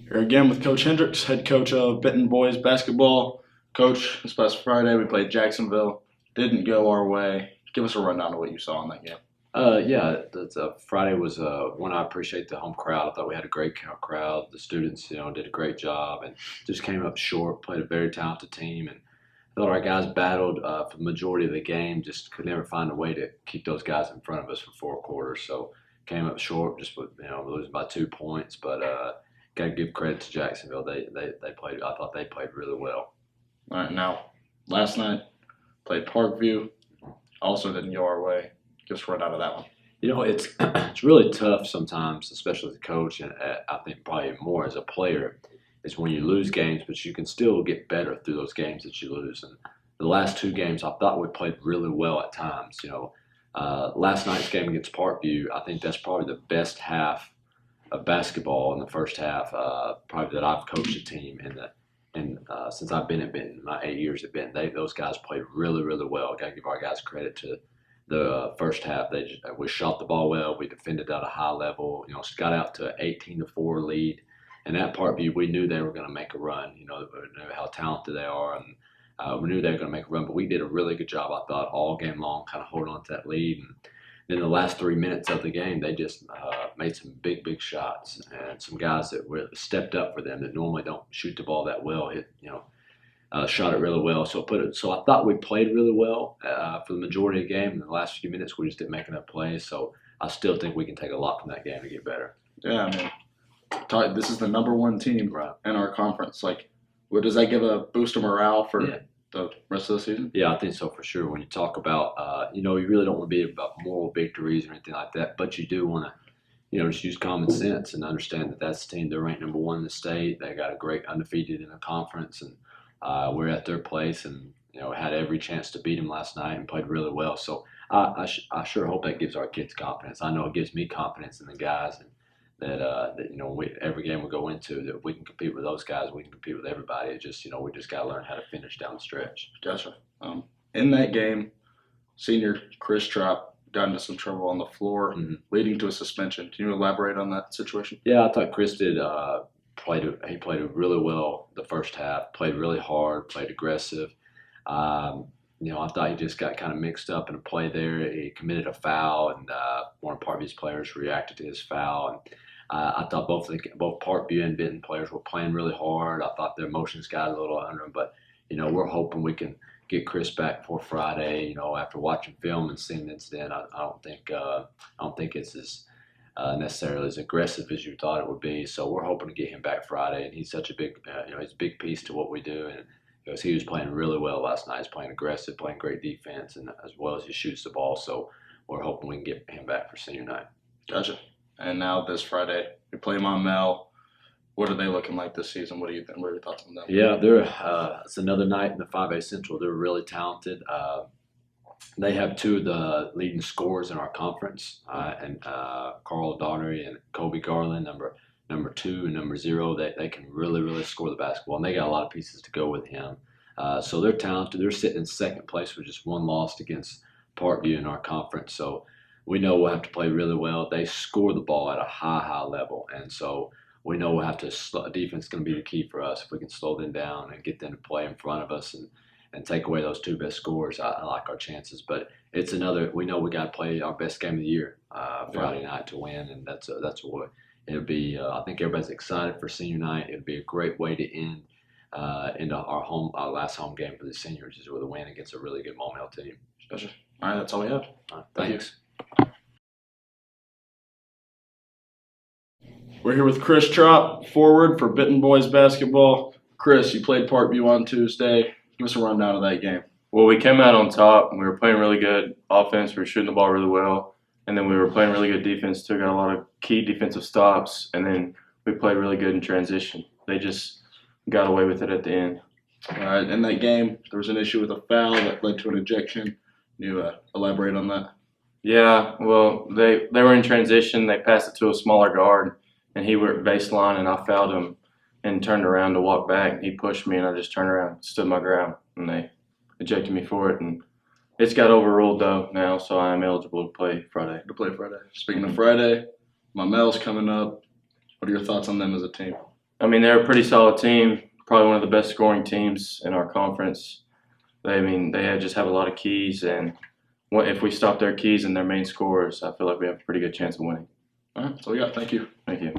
Here again with Coach Hendrix, head coach of Benton boys basketball. Coach, this past Friday we played Jacksonville. Didn't go our way. Give us a rundown of what you saw in that game. Friday was one. I appreciate the home crowd. I thought we had a great crowd. The students, did a great job and just came up short. Played a very talented team, and I thought our guys battled for the majority of the game. Just could never find a way to keep those guys in front of us for 4 quarters. So came up short, just losing by 2 points. But got to give credit to Jacksonville. They played. I thought they played really well. All right, now last night played Parkview. Also didn't go our way. Just run out of that one. It's really tough sometimes, especially as a coach, and I think probably more as a player, is when you lose games, but you can still get better through those games that you lose. And the last 2 games, I thought we played really well at times. Last night's game against Parkview, I think that's probably the best half of basketball in the first half, probably that I've coached a team and since I've been at Benton, my 8 years at Benton, those guys played really, really well. Got to give our guys credit to the first half. We shot the ball well. We defended at a high level. Got out to an 18-4 lead. And at Parkview, we knew they were going to make a run. We knew how talented they are, and we knew they were going to make a run. But we did a really good job, I thought, all game long, kind of holding on to that lead. And then the last 3 minutes of the game, they just made some big, big shots, and some guys that stepped up for them that normally don't shoot the ball that well shot it really well. So I thought we played really well for the majority of the game. In the last few minutes, we just didn't make enough plays. So I still think we can take a lot from that game to get better. Yeah, this is the number 1 team in our conference. What does that give a boost of morale for the rest of the season? Yeah, I think so for sure. When you talk about, you really don't want to be about moral victories or anything like that, but you do want to, just use common sense and understand that that's the team. They're ranked number 1 in the state. They got a great undefeated in the conference, and we're at their place, and had every chance to beat them last night and played really well. So I sure hope that gives our kids confidence. I know it gives me confidence in the guys, and that every game we go into, that we can compete with those guys, we can compete with everybody. It's just we just got to learn how to finish down the stretch. Gotcha. In that game, senior Chris Tropp got into some trouble on the floor, leading to a suspension. Can you elaborate on that situation? Yeah, I thought Chris did. He played really well the first half. Played really hard. Played aggressive. I thought he just got kind of mixed up in a play there. He committed a foul, and one of Parkview's players reacted to his foul. And I thought both Parkview and Benton players were playing really hard. I thought their emotions got a little under them, but we're hoping we can get Chris back before Friday. After watching film and seeing the incident, I don't think it's as necessarily as aggressive as you thought it would be. So we're hoping to get him back Friday, and he's such a big, he's a big piece to what we do. And because he was playing really well last night, he's playing aggressive, playing great defense, and as well as he shoots the ball. So we're hoping we can get him back for senior night. Gotcha. And now this Friday, we play Maumelle. What are they looking like this season? What do you think? What are your thoughts on them? Yeah, it's another night in the 5A Central. They're really talented. They have 2 of the leading scorers in our conference, and Carl Daugherty and Kobe Garland, number 2 and number 0. They can really, really score the basketball, and they got a lot of pieces to go with him. So they're talented. They're sitting in second place with just 1 loss against Parkview in our conference. So we know we'll have to play really well. They score the ball at a high level, and so we know we'll have to. Defense is going to be the key for us. If we can slow them down and get them to play in front of us and take away those 2 best scorers, I like our chances. But it's another. We know we got to play our best game of the year Friday night to win, and that's what it'll be. I think everybody's excited for senior night. It'll be a great way to end into our last home game for the seniors is with a win against a really good Maumelle team. Gotcha. All right, that's all we have. All right, thanks. We're here with Chris Tropp, forward for Benton boys basketball. Chris, you played Parkview on Tuesday. Give us a rundown of that game. Well, we came out on top. We were playing really good offense. We were shooting the ball really well. And then we were playing really good defense too. Got a lot of key defensive stops. And then we played really good in transition. They just got away with it at the end. All right, in that game, there was an issue with a foul that led to an ejection. Can you elaborate on that? Yeah, well, they were in transition. They passed it to a smaller guard, and he were at baseline, and I fouled him and turned around to walk back. He pushed me, and I just turned around, stood my ground, and they ejected me for it. And it's got overruled, though, now, so I am eligible to play Friday. Speaking of Friday, Maumelle's coming up. What are your thoughts on them as a team? I mean, they're a pretty solid team, probably one of the best scoring teams in our conference. They just have a lot of keys, and if we stop their keys and their main scorers, I feel like we have a pretty good chance of winning. All right, so we got. Thank you. Thank you.